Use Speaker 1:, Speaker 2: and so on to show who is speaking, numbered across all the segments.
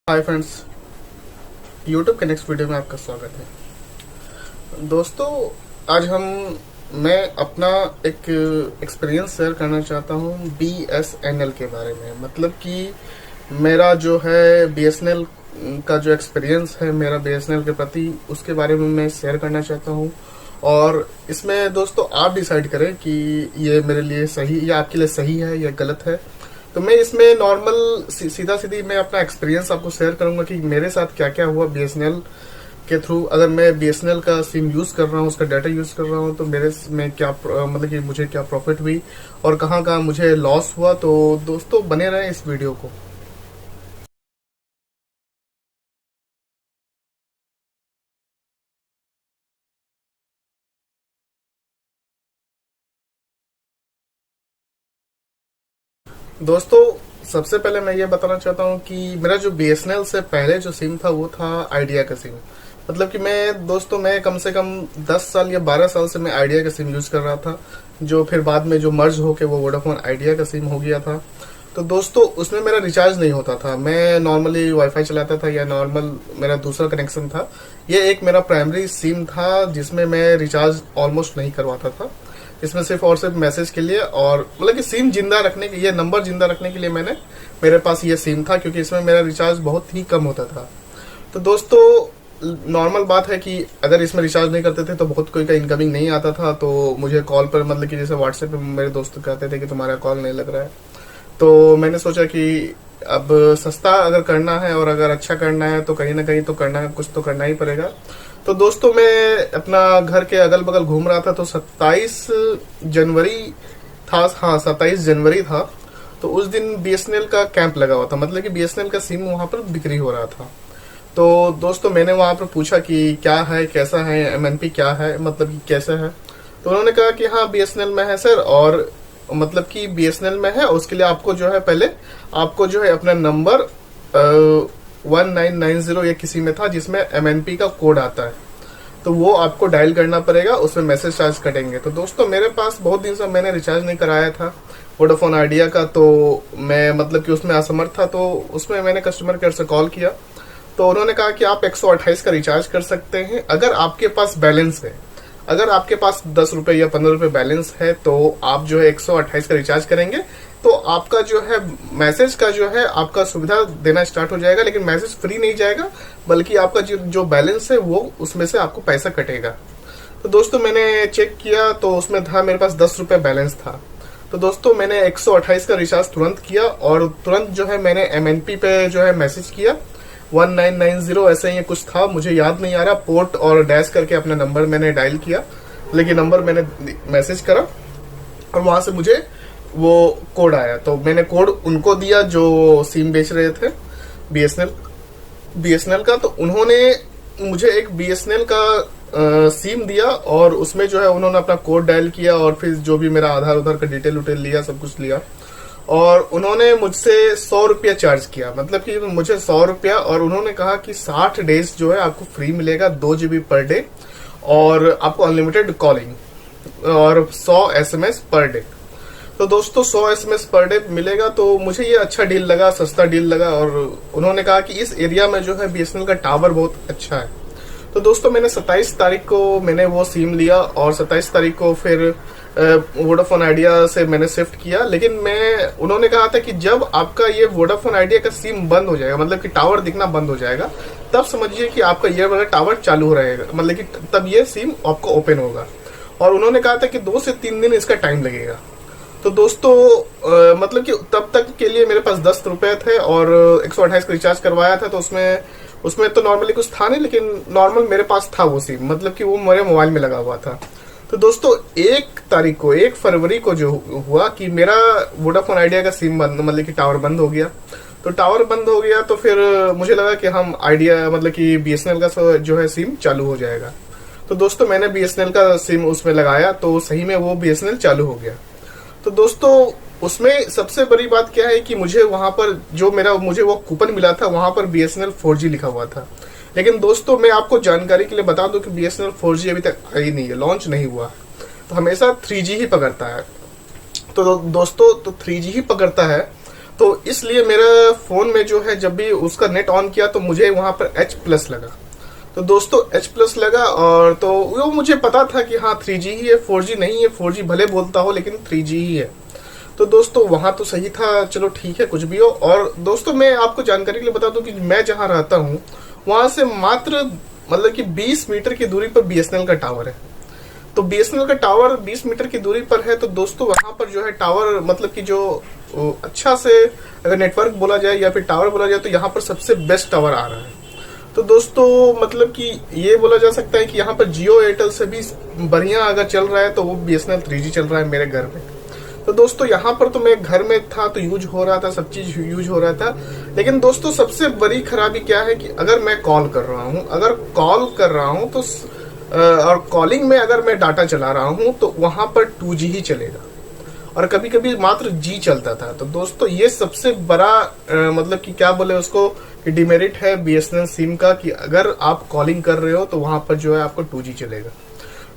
Speaker 1: Hi friends, YouTube के next video में आपका स्वागत है। दोस्तों, आज मैं अपना एक एक्सपीरियंस शेयर करना चाहता हूँ BSNL के बारे में। मतलब कि मेरा जो है BSNL का जो एक्सपीरियंस है मेरा BSNL के प्रति, उसके बारे में मैं शेयर करना चाहता हूँ। और इसमें दोस्तों आप डिसाइड करें कि ये मेरे लिए सही या आपके लिए सही है या गलत है। तो मैं इसमें नॉर्मल सीधा सीधी मैं अपना एक्सपीरियंस आपको शेयर करूंगा कि मेरे साथ क्या क्या हुआ BSNL के थ्रू। अगर मैं BSNL का सिम यूज कर रहा हूँ, उसका डाटा यूज कर रहा हूँ, तो मेरे में क्या मतलब कि मुझे क्या प्रॉफिट हुई और कहाँ कहाँ मुझे लॉस हुआ। तो दोस्तों बने रहे इस वीडियो को। दोस्तों, सबसे पहले मैं ये बताना चाहता हूँ कि मेरा जो BSNL से पहले जो सिम था वो था आइडिया का सिम। मतलब कि मैं कम से कम 10 साल या 12 साल से मैं आइडिया का सिम यूज कर रहा था, जो फिर बाद में जो मर्ज होके वो वोडाफोन आइडिया का सिम हो गया था। तो दोस्तों, उसमें मेरा रिचार्ज नहीं होता था। मैं नॉर्मली वाईफाई चलाता था या नॉर्मल मेरा दूसरा कनेक्शन था। ये एक मेरा प्राइमरी सिम था जिसमें मैं रिचार्ज ऑलमोस्ट नहीं करवाता था। इसमें सिर्फ और सिर्फ मैसेज के लिए और मतलब कि सिम जिंदा रखने के, ये नंबर जिंदा रखने के लिए मेरे पास ये सिम था, क्योंकि इसमें मेरा रिचार्ज बहुत ही कम होता था। तो दोस्तों, नॉर्मल बात है कि अगर इसमें रिचार्ज नहीं करते थे तो बहुत कोई का इनकमिंग नहीं आता था। तो मुझे कॉल पर मतलब कि जैसे व्हाट्सएप पे मेरे दोस्त कहते थे कि तुम्हारा कॉल नहीं लग रहा है। तो मैंने सोचा कि अब सस्ता अगर करना है और अगर अच्छा करना है तो कहीं ना कहीं तो करना, कुछ तो करना ही पड़ेगा। तो दोस्तों, मैं अपना घर के अगल बगल घूम रहा था, तो 27 जनवरी था। हाँ, 27 जनवरी था। तो उस दिन BSNL का कैंप लगा हुआ था, मतलब कि BSNL का सिम वहां पर बिक्री हो रहा था। तो दोस्तों, मैंने वहां पर पूछा कि क्या है, कैसा है, MNP क्या है, मतलब कि कैसा है। तो उन्होंने कहा कि हाँ BSNL में है सर, और मतलब कि BSNL में है। उसके लिए आपको जो है पहले आपको जो है अपना नंबर 1990 या किसी में था जिसमें MNP का कोड आता है, तो वो आपको डायल करना पड़ेगा, उसमें मैसेज चार्ज कटेंगे। तो दोस्तों, मेरे पास बहुत दिन से मैंने रिचार्ज नहीं कराया था वोडाफोन आइडिया का, तो मैं मतलब कि उसमें असमर्थ था। तो उसमें मैंने कस्टमर केयर से कॉल किया, तो उन्होंने कहा कि आप 128 का रिचार्ज कर सकते हैं अगर आपके पास बैलेंस है। अगर आपके पास 10 रुपए या 15 रुपए बैलेंस है तो आप जो है 128 का रिचार्ज करेंगे तो आपका जो है मैसेज का जो है आपका सुविधा देना स्टार्ट हो जाएगा। लेकिन मैसेज फ्री नहीं जाएगा, बल्कि आपका जो बैलेंस है वो उसमें से आपको पैसा कटेगा। तो दोस्तों, मैंने चेक किया तो उसमें था मेरे पास 10 रुपए बैलेंस था। तो दोस्तों, मैंने 128 का रिचार्ज तुरंत किया और तुरंत जो है मैंने MNP पे जो है मैसेज किया 1990 ऐसे ही कुछ था, मुझे याद नहीं आ रहा। पोर्ट और डैश करके अपना नंबर मैंने डायल किया, लेकिन नंबर मैंने मैसेज करा और वहां से मुझे वो कोड आया। तो मैंने कोड उनको दिया जो सिम बेच रहे थे बीएसएनएल का। तो उन्होंने मुझे एक BSNL का सिम दिया और उसमें जो है उन्होंने अपना कोड डायल किया और फिर जो भी मेरा आधार उधार का डिटेल उटेल लिया, सब कुछ लिया, और उन्होंने मुझसे 100 रुपया चार्ज किया। मतलब कि मुझे 100 रुपया, और उन्होंने कहा कि 60 डेज जो है आपको फ्री मिलेगा, 2 GB पर डे, और आपको अनलिमिटेड कॉलिंग और 100 SMS पर डे। तो दोस्तों, 100 SMS पर डे मिलेगा। तो मुझे ये अच्छा डील लगा, सस्ता डील लगा। और उन्होंने कहा कि इस एरिया में जो है BSNL का टावर बहुत अच्छा है। तो दोस्तों, मैंने 27 तारीख को मैंने वो सिम लिया और 27 तारीख को फिर वोडाफोन आइडिया से मैंने शिफ्ट किया। लेकिन उन्होंने कहा था कि जब आपका ये वोडाफोन आइडिया का सिम बंद हो जाएगा, मतलब कि टावर दिखना बंद हो जाएगा, तब समझिए कि आपका ये वाला टावर चालू रहेगा, मतलब कि तब ये सिम आपको ओपन होगा। और उन्होंने कहा था कि 2 से 3 दिन इसका टाइम लगेगा। तो दोस्तों, मतलब कि तब तक के लिए मेरे पास 10 रुपए थे और 128 का रिचार्ज करवाया था। तो उसमें तो नॉर्मली कुछ था नहीं, लेकिन नॉर्मल मेरे पास था वो सिम, मतलब कि वो मेरे मोबाइल में लगा हुआ था। तो दोस्तों, 1 फरवरी को जो हुआ कि मेरा वोडाफोन आइडिया का सिम बंद, मतलब कि टावर बंद हो गया। तो टावर बंद हो गया तो फिर मुझे लगा कि हम आइडिया मतलब कि BSNL का जो है सिम चालू हो जाएगा। तो दोस्तों, मैंने BSNL का सिम उसमें लगाया तो सही में वो BSNL चालू हो गया। तो दोस्तों, उसमें सबसे बड़ी बात क्या है कि मुझे वहां पर मुझे वो कूपन मिला था, वहां पर BSNL 4G लिखा हुआ था। लेकिन दोस्तों, मैं आपको जानकारी के लिए बता दूं कि BSNL 4G अभी तक आई नहीं है, लॉन्च नहीं हुआ। तो हमेशा 3G ही पकड़ता है। तो दोस्तों, 3G ही पकड़ता है। तो इसलिए मेरा फोन में जो है जब भी उसका नेट ऑन किया तो मुझे वहां पर H+ लगा। तो दोस्तों H+ लगा, और तो वो मुझे पता था कि हाँ 3G ही है, 4G नहीं है। 4G भले बोलता हो लेकिन 3G ही है। तो दोस्तों वहां तो सही था, चलो ठीक है कुछ भी हो। और दोस्तों मैं आपको जानकारी के लिए बता दूं कि मैं जहां रहता हूं वहां से मात्र मतलब कि 20 मीटर की दूरी पर BSNL का टावर है। तो BSNL का टावर 20 मीटर की दूरी पर है। तो दोस्तों वहां पर जो है टावर मतलब कि जो अच्छा से अगर नेटवर्क बोला जाए या फिर टावर बोला जाए तो यहाँ पर सबसे बेस्ट टावर आ रहा है। तो दोस्तों मतलब कि ये बोला जा सकता है कि यहाँ पर जियो एयरटेल से भी बढ़िया अगर चल रहा है तो वो BSNL 3G चल रहा है मेरे घर में। तो दोस्तों यहाँ पर तो मैं घर में था तो यूज हो रहा था, सब चीज यूज हो रहा था। लेकिन दोस्तों सबसे बड़ी खराबी क्या है कि अगर मैं कॉल कर रहा हूँ, तो और कॉलिंग में अगर मैं डाटा चला रहा हूँ तो वहां पर 2G ही चलेगा, और कभी कभी मात्र G चलता था। तो दोस्तों ये सबसे बड़ा मतलब कि क्या बोले उसको डिमेरिट है BSNL सिम का, कि अगर आप कॉलिंग कर रहे हो तो वहां पर जो है आपको 2G चलेगा।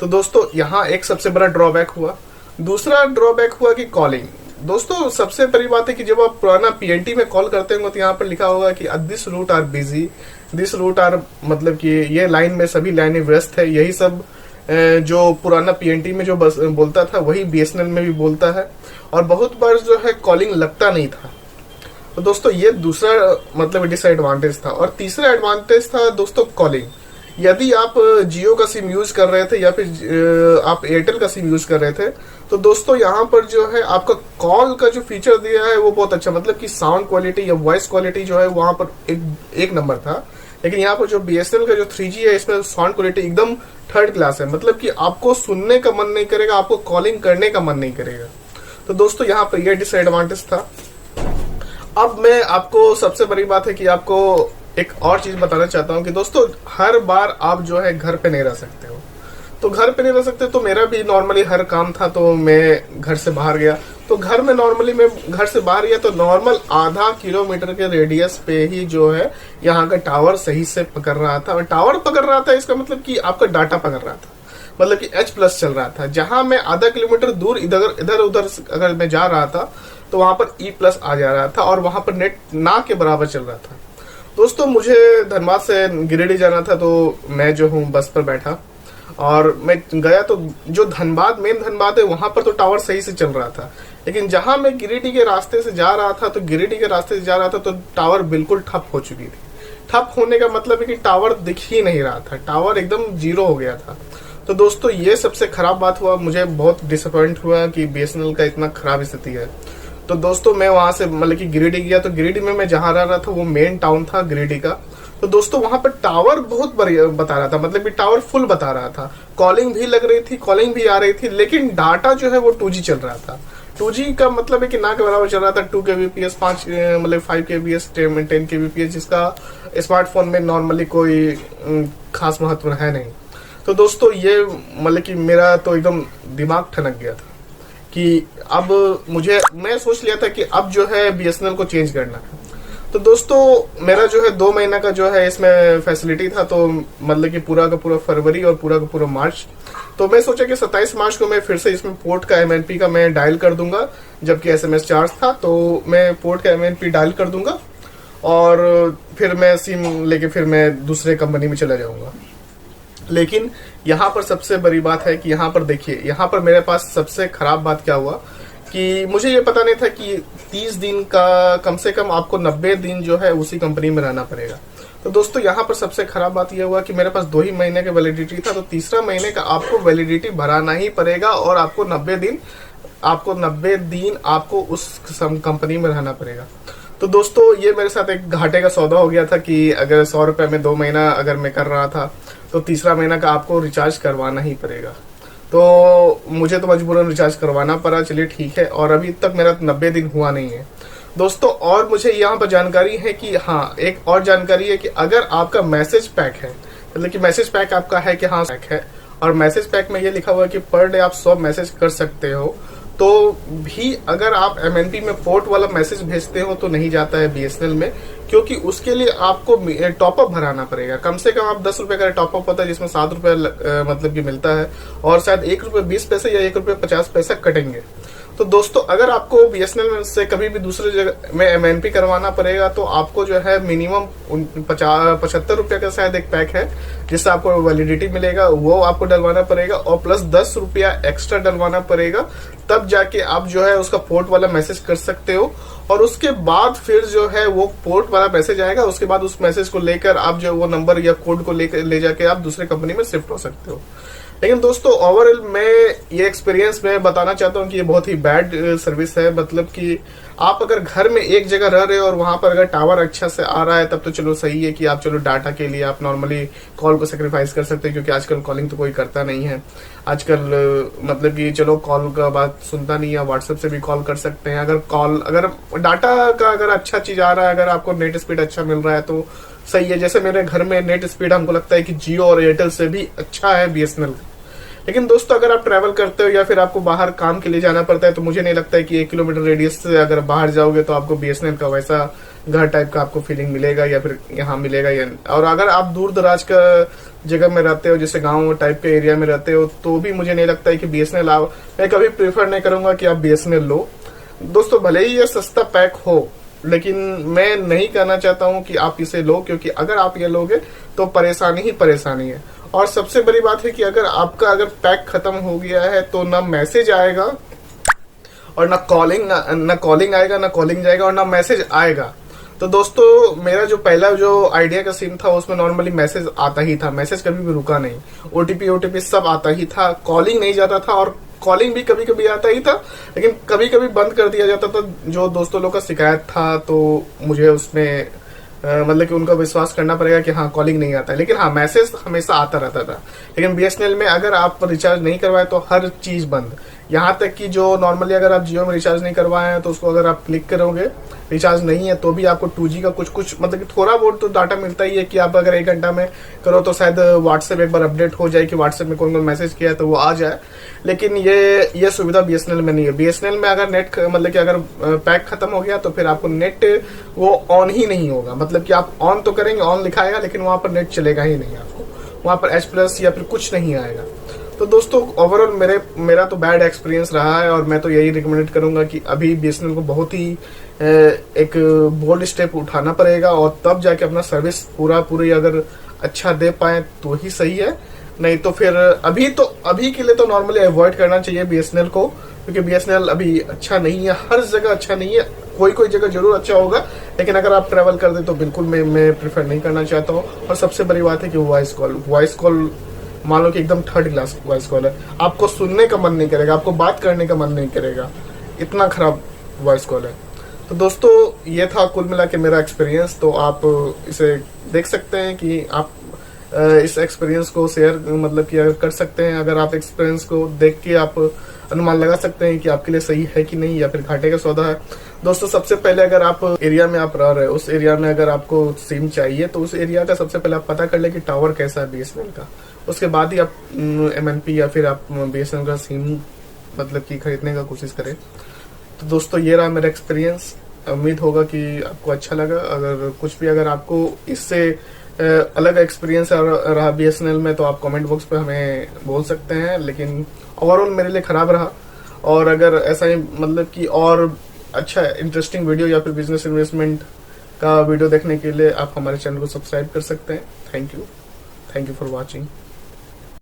Speaker 1: तो दोस्तों यहाँ एक सबसे बड़ा ड्रॉबैक हुआ। दूसरा ड्रॉबैक हुआ कि कॉलिंग। दोस्तों सबसे बड़ी बात है कि जब आप पुराना PNT में कॉल करते होंगे तो यहाँ पर लिखा होगा कि this route are busy, this route are मतलब कि ये लाइन में सभी लाइनें व्यस्त है। यही सब जो पुराना PNT में जो बोलता था वही BSNL में भी बोलता है, और बहुत बार जो है कॉलिंग लगता नहीं था। तो दोस्तों ये दूसरा मतलब डिसएडवांटेज था। और तीसरा एडवांटेज था दोस्तों कॉलिंग। यदि आप जियो का सिम यूज कर रहे थे या फिर आप एयरटेल का सिम यूज कर रहे थे तो दोस्तों यहाँ पर जो है आपका कॉल का जो फीचर दिया है वो बहुत अच्छा, मतलब कि साउंड क्वालिटी या वॉइस क्वालिटी जो है वहां पर एक नंबर था। लेकिन यहाँ पर जो BSNL का जो 3G है इसमें साउंड क्वालिटी एकदम थर्ड क्लास है, मतलब कि आपको सुनने का मन नहीं करेगा, आपको कॉलिंग करने का मन नहीं करेगा। तो दोस्तों यहाँ पर यह डिसएडवांटेज था। अब मैं आपको सबसे बड़ी बात है कि आपको एक और चीज बताना चाहता हूँ कि दोस्तों हर बार आप जो है घर पे नहीं रह सकते हो। तो घर पे नहीं रह सकते तो मेरा भी नॉर्मली हर काम था तो मैं घर से बाहर गया। तो घर में नॉर्मली मैं घर से बाहर गया तो नॉर्मल आधा किलोमीटर के रेडियस पे ही जो है यहाँ का टावर सही से पकड़ रहा था। और टावर पकड़ रहा था इसका मतलब कि आपका डाटा पकड़ रहा था, मतलब कि H+ चल रहा था। जहां मैं आधा किलोमीटर दूर इधर उधर अगर मैं जा रहा था तो वहां पर E+ आ जा रहा था, और वहां पर नेट ना के बराबर चल रहा था। दोस्तों मुझे धनबाद से गिरिडीह जाना था, तो मैं जो हूँ बस पर बैठा और मैं गया। तो जो मेन धनबाद है वहां पर तो टावर सही से चल रहा था। लेकिन जहां मैं गिरिडीह के रास्ते से जा रहा था तो टावर बिल्कुल ठप हो चुकी थी। ठप होने का मतलब है कि टावर दिख ही नहीं रहा था, टावर एकदम 0 हो गया था। तो दोस्तों ये सबसे खराब बात हुआ, मुझे बहुत डिसअपॉइंट हुआ कि BSNL का इतना खराब स्थिति है। तो दोस्तों मैं वहां से मतलब कि गिरिडीह गया। तो गिरिडीह में मैं जहां रह रहा था वो मेन टाउन था गिरिडीह का। तो दोस्तों वहां पर टावर बहुत बढ़िया बता रहा था, मतलब कि टावर फुल बता रहा था, कॉलिंग भी लग रही थी, कॉलिंग भी आ रही थी। लेकिन डाटा जो है वो 2G चल रहा था। 2G का मतलब है कि ना के बराबर चल रहा था। 2 kbps 5 kbps 10 kbps, जिसका स्मार्टफोन में नॉर्मली कोई खास महत्व है नहीं। तो दोस्तों ये मतलब कि मेरा तो एकदम दिमाग ठनक गया था कि अब मैं सोच लिया था कि अब जो है BSNL को चेंज करना है। तो दोस्तों मेरा जो है 2 महीना का जो है इसमें फैसिलिटी था, तो मतलब कि पूरा का पूरा फरवरी और पूरा का पूरा मार्च। तो मैं सोचा कि 27 मार्च को मैं फिर से इसमें पोर्ट का MNP का मैं डायल कर दूंगा, जबकि SMS चार्ज था। तो मैं पोर्ट का MNP डायल कर दूंगा और फिर मैं सिम लेके फिर मैं दूसरे कंपनी में चला जाऊंगा। लेकिन यहाँ पर सबसे बड़ी बात है कि यहाँ पर देखिए, यहाँ पर मेरे पास सबसे खराब बात क्या हुआ कि मुझे ये पता नहीं था कि 30 दिन का कम से कम आपको 90 दिन जो है उसी कंपनी में रहना पड़ेगा। तो दोस्तों यहाँ पर सबसे खराब बात यह हुआ कि मेरे पास 2 ही महीने का वैलिडिटी था, तो तीसरा महीने का आपको वैलिडिटी भराना ही पड़ेगा और आपको 90 दिन आपको उस कंपनी में रहना पड़ेगा। तो दोस्तों ये मेरे साथ एक घाटे का सौदा हो गया था कि अगर 100 रुपए में 2 महीना अगर मैं कर रहा था तो तीसरा महीना का आपको रिचार्ज करवाना ही पड़ेगा। तो मुझे तो मजबूरन रिचार्ज करवाना पड़ा। चलिए ठीक है, और अभी तक मेरा 90 दिन हुआ नहीं है दोस्तों। और मुझे यहाँ पर जानकारी है कि हाँ, एक और जानकारी है कि अगर आपका मैसेज पैक है, मतलब कि मैसेज पैक आपका है कि हाँ पैक है, और मैसेज पैक में ये लिखा हुआ है कि पर डे आप 100 मैसेज कर सकते हो, तो भी अगर आप MNP में पोर्ट वाला मैसेज भेजते हो तो नहीं जाता है BSNL में, क्योंकि उसके लिए आपको टॉपअप भराना पड़ेगा। कम से कम आप 10 रुपए का टॉपअप होता है जिसमें 7 रुपए मतलब कि मिलता है, और शायद 1 रुपये 20 पैसे या 1 रुपये 50 पैसा कटेंगे। तो दोस्तों अगर आपको बीएसएनएल से कभी भी दूसरे जगह में एमएनपी करवाना पड़ेगा तो आपको जो है मिनिमम 75 रुपया का शायद एक पैक है जिससे आपको वैलिडिटी मिलेगा, वो आपको डलवाना पड़ेगा और प्लस 10 रुपया एक्स्ट्रा डलवाना पड़ेगा। तब जाके आप जो है उसका पोर्ट वाला मैसेज कर सकते हो और उसके बाद फिर जो है वो पोर्ट वाला मैसेज आएगा। उसके बाद उस मैसेज को लेकर आप जो वो नंबर या कोड को लेकर ले जाके आप दूसरे कंपनी में शिफ्ट हो सकते हो। लेकिन दोस्तों ओवरऑल मैं ये एक्सपीरियंस में बताना चाहता हूँ कि ये बहुत ही बैड सर्विस है। मतलब कि आप अगर घर में एक जगह रह रहे हो और वहां पर अगर टावर अच्छा से आ रहा है तब तो चलो सही है कि आप चलो डाटा के लिए आप नॉर्मली कॉल को सेक्रीफाइस कर सकते हैं, क्योंकि आजकल कॉलिंग तो कोई करता नहीं है। आजकल मतलब कि चलो कॉल का बात सुनता नहीं है, व्हाट्सएप से भी कॉल कर सकते हैं। अगर डाटा का अगर अच्छा चीज आ रहा है, अगर आपको नेट स्पीड अच्छा मिल रहा है तो सही है। जैसे मेरे घर में नेट स्पीड हमको लगता है कि जियो और एयरटेल से भी अच्छा है बीएसएनएल। लेकिन दोस्तों अगर आप ट्रैवल करते हो या फिर आपको बाहर काम के लिए जाना पड़ता है तो मुझे नहीं लगता है कि 1 किलोमीटर रेडियस से अगर बाहर जाओगे तो आपको बीएसएनएल का वैसा घर टाइप का आपको फीलिंग मिलेगा या फिर यहाँ मिलेगा या। और अगर आप दूर दराज का जगह में रहते हो, जैसे गांव टाइप के एरिया में रहते हो, तो भी मुझे नहीं लगता है कि बीएसएनएल आओ। मैं कभी प्रेफर नहीं करूंगा कि आप बीएसएनएल लो। दोस्तों भले ही ये सस्ता पैक हो, लेकिन मैं नहीं कहना चाहता हूं कि आप इसे लो, क्योंकि अगर आप ये लोगे तो परेशानी ही परेशानी है। और सबसे बड़ी बात है कि अगर आपका पैक खत्म हो गया है तो ना मैसेज आएगा और ना कॉलिंग आएगा, ना कॉलिंग जाएगा और ना मैसेज आएगा। तो दोस्तों मेरा जो पहला जो आइडिया का सिम था उसमें नॉर्मली मैसेज आता ही था, मैसेज कभी भी रुका नहीं, ओटीपी सब आता ही था, कॉलिंग नहीं जाता था और कॉलिंग भी कभी कभी आता ही था, लेकिन कभी कभी बंद कर दिया जाता था। जो दोस्तों लोग का शिकायत था तो मुझे उसमें मतलब कि उनका विश्वास करना पड़ेगा कि हाँ कॉलिंग नहीं आता है, लेकिन हाँ मैसेज हमेशा आता रहता था। लेकिन बीएसएनएल में अगर आप रिचार्ज नहीं करवाए तो हर चीज बंद। यहाँ तक कि जो नॉर्मली अगर आप जियो में रिचार्ज नहीं करवाए हैं तो उसको अगर आप क्लिक करोगे रिचार्ज नहीं है तो भी आपको 2G का कुछ मतलब कि थोड़ा बहुत तो डाटा मिलता ही है कि आप अगर 1 घंटा में करो तो शायद व्हाट्सएप एक बार अपडेट हो जाए कि व्हाट्सएप में कौन कौन मैसेज किया है तो वो आ जाए। लेकिन ये सुविधा बीएसएनएल में नहीं है। बीएसएनएल में अगर नेट मतलब कि अगर पैक खत्म हो गया तो फिर आपको नेट वो ऑन ही नहीं होगा। मतलब कि आप ऑन तो करेंगे, ऑन लिखाएगा, लेकिन वहां पर नेट चलेगा ही नहीं, आपको वहां पर H+ या फिर कुछ नहीं आएगा। तो दोस्तों ओवरऑल मेरा तो बैड एक्सपीरियंस रहा है और मैं तो यही रिकमेंड करूंगा कि अभी बीएसएनएल को बहुत ही एक बोल्ड स्टेप उठाना पड़ेगा और तब जाके अपना सर्विस पूरी अगर अच्छा दे पाए तो ही सही है। नहीं तो फिर अभी के लिए तो नॉर्मली अवॉइड करना चाहिए बीएसएनएल को, क्योंकि बीएसएनएल अभी अच्छा नहीं है, हर जगह अच्छा नहीं है। कोई जगह जरूर अच्छा होगा, लेकिन अगर आप ट्रैवल कर दे तो बिल्कुल मैं प्रेफर नहीं करना चाहता हूँ। और सबसे बड़ी बात है कि वॉइस कॉल मान लो कि एकदम 3rd क्लास वॉइस कॉल है, आपको सुनने का मन नहीं करेगा, आपको बात करने का मन नहीं करेगा, इतना खराब वॉइस कॉल है। तो दोस्तों ये था कुल मिला के मेरा एक्सपीरियंस। तो आप इसे देख सकते हैं कि आप इस एक्सपीरियंस को शेयर मतलब कि अगर कर सकते हैं। अगर आप एक्सपीरियंस को देख के आप अनुमान लगा सकते हैं कि आपके लिए सही है कि नहीं या फिर घाटे का सौदा है। दोस्तों सबसे पहले अगर आप एरिया में आप रह रहे हो, उस एरिया में अगर आपको सिम चाहिए तो उस एरिया का सबसे पहले आप पता कर ले कि टावर कैसा है बीएसएनएल का। उसके बाद ही आप एमएनपी या फिर आप बीएसएनएल का सिम मतलब कि खरीदने का कोशिश करें। तो दोस्तों ये रहा मेरा एक्सपीरियंस। उम्मीद होगा कि आपको अच्छा लगा। अगर कुछ भी अगर आपको इससे अलग एक्सपीरियंस रहा बीएसएनएल में तो आप कमेंट बॉक्स पे हमें बोल सकते हैं। लेकिन ओवरऑल मेरे लिए खराब रहा। और अगर ऐसा ही मतलब कि और अच्छा इंटरेस्टिंग वीडियो या फिर बिजनेस इन्वेस्टमेंट का वीडियो देखने के लिए आप हमारे चैनल को सब्सक्राइब कर सकते हैं। Thank you for watching.